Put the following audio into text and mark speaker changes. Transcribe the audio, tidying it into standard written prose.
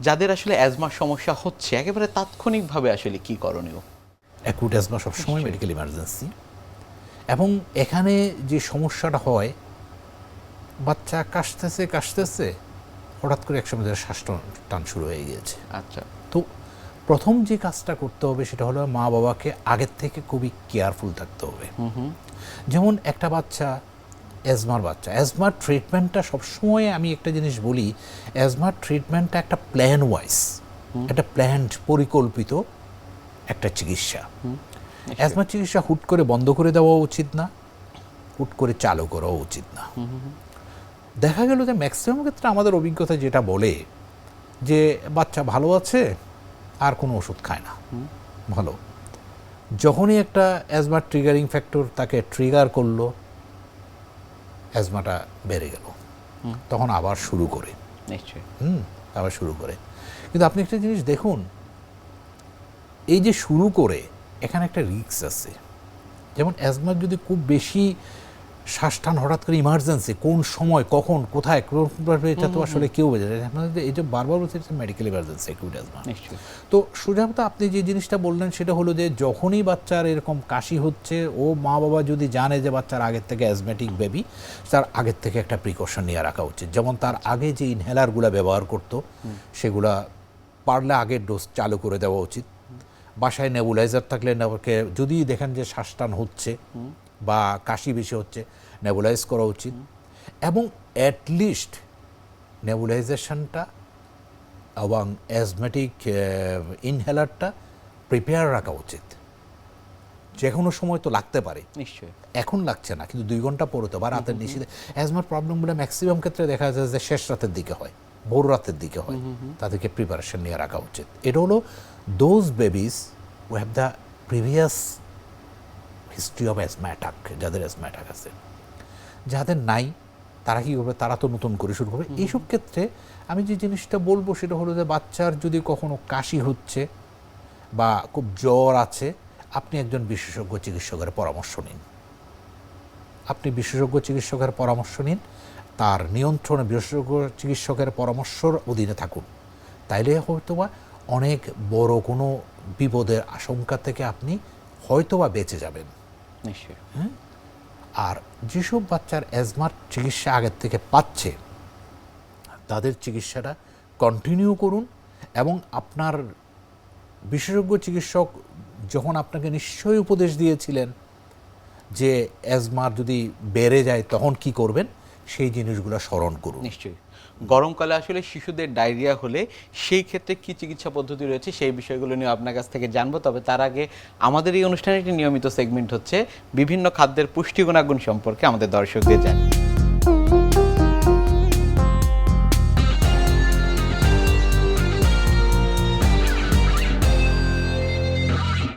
Speaker 1: যাদের আসলে অ্যাজমার সমস্যা হচ্ছে একেবারে তাৎক্ষণিকভাবে আসলে কি করণীয়?
Speaker 2: অ্যাকুট অ্যাজমা সবসময় মেডিকেল ইমার্জেন্সি, এবং এখানে যে সমস্যাটা হয়, বাচ্চা কাশতেছে কাশতেছে, হঠাৎ করে একসময় তাদের শ্বাস টান শুরু হয়ে গিয়েছে।
Speaker 1: আচ্ছা।
Speaker 2: তো প্রথম যে কাজটা করতে হবে সেটা হলো মা বাবাকে আগের থেকে খুবই কেয়ারফুল থাকতে হবে। যেমন একটা বাচ্চা, অ্যাজমার ট্রিটমেন্টটা সবসময় আমি একটা জিনিস বলি, অ্যাজমার ট্রিটমেন্টটা একটা প্ল্যান ওয়াইজ, একটা প্ল্যান্ড পরিকল্পিত একটা চিকিৎসা। অ্যাজমার চিকিৎসা হুট করে বন্ধ করে দেওয়া উচিত না, হুট করে চালু করাও উচিত না। দেখা গেল যে ম্যাক্সিমাম ক্ষেত্রে আমাদের অভিজ্ঞতা যেটা বলে যে বাচ্চা ভালো আছে আর কোনো ওষুধ খায় না, ভালো। যখনই একটা অ্যাজমার ট্রিগারিং ফ্যাক্টর তাকে ট্রিগার করলো, অ্যাজমাটা বেড়ে গেল, তখন আবার শুরু করে,
Speaker 1: নিশ্চয়ই।
Speaker 2: আবার শুরু করে। কিন্তু আপনি একটা জিনিস দেখুন, এই যে শুরু করে এখানে একটা রিস্ক আছে। যেমন অ্যাজমার যদি খুব বেশি শ্বাস টান হঠাৎ করে ইমার্জেন্সি, কোন সময় কখন কোথায় এটা তো আসলে কেউ বোঝে না। এই যে বারবার বলছে মেডিকেল ইমার্জেন্সি অ্যাকিউট অ্যাজমা। তো সুজাত, আপনি যে জিনিসটা বললেন সেটা হলো যে যখনই বাচ্চার এরকম কাশি হচ্ছে, ও মা বাবা যদি জানে যে বাচ্চার আগের থেকে অ্যাজমেটিক বেবি, তার আগের থেকে একটা প্রিকশন নিয়ে রাখা উচিত। যেমন তার আগে যে ইনহেলারগুলো ব্যবহার করতো সেগুলা পারলে আগের ডোজ চালু করে দেওয়া উচিত। বাসায় নেবুলাইজার থাকলে যদি দেখেন যে শ্বাসটান হচ্ছে বা কাশি বেশি হচ্ছে, নেবুলাইজ করা উচিত। এবং অ্যাটলিস্ট নেবুলাইজেশনটা এবং অ্যাজমেটিক ইনহেলারটা প্রিপেয়ার রাখা উচিত। যে কোনো সময় তো লাগতে পারে,
Speaker 1: নিশ্চয়ই
Speaker 2: এখন লাগছে না কিন্তু 2 ঘন্টা পরে তো বা রাতের নিশীথে। অ্যাজমার প্রবলেমগুলো ম্যাক্সিমাম ক্ষেত্রে দেখা যায় যে শেষ রাতের দিকে হয়, ভোর রাতের দিকে হয়। তাদেরকে প্রিপারেশন নিয়ে রাখা উচিত। এটা হলো those babies who have the previous history of asthma attack, যাদের অ্যাজমা অ্যাটাক আছে। যাদের নাই তারা কী করবে, তারা তো নতুন করে শুরু করবে। এইসব ক্ষেত্রে আমি যে জিনিসটা বলবো সেটা হলো যে বাচ্চার যদি কখনো কাশি হচ্ছে বা খুব জ্বর আছে, আপনি একজন বিশেষজ্ঞ চিকিৎসকের পরামর্শ নিন। আপনি বিশেষজ্ঞ চিকিৎসকের পরামর্শ নিন, তার নিয়ন্ত্রণে বিশেষজ্ঞ চিকিৎসকের পরামর্শর অধীনে থাকুন। তাইলে হয়তোবা অনেক বড় কোনো বিপদের আশঙ্কা থেকে আপনি হয়তোবা বেঁচে যাবেন।
Speaker 1: নিশ্চয়ই।
Speaker 2: হ্যাঁ, আর যেসব বাচ্চার অ্যাজমার চিকিৎসা আগের থেকে পাচ্ছে তাদের চিকিৎসাটা কন্টিনিউ করুন। এবং আপনার বিশেষজ্ঞ চিকিৎসক যখন আপনাকে নিশ্চয়ই উপদেশ দিয়েছিলেন যে অ্যাজমার যদি বেড়ে যায় তখন কি করবেন, সেই জিনিসগুলো স্মরণ করুন।
Speaker 1: নিশ্চয়ই। গরমকালে আসলে শিশুদের ডায়রিয়া হলে সেই ক্ষেত্রে কি চিকিৎসা পদ্ধতি রয়েছে সেই বিষয়গুলো নিয়ে আপনার কাছ থেকে জানবো। তবে তার আগে আমাদের এই অনুষ্ঠানের একটি নিয়মিত সেগমেন্ট হচ্ছে বিভিন্ন খাদ্যের পুষ্টি গুণাগুণ সম্পর্কে আমাদের দর্শকদের জানাই।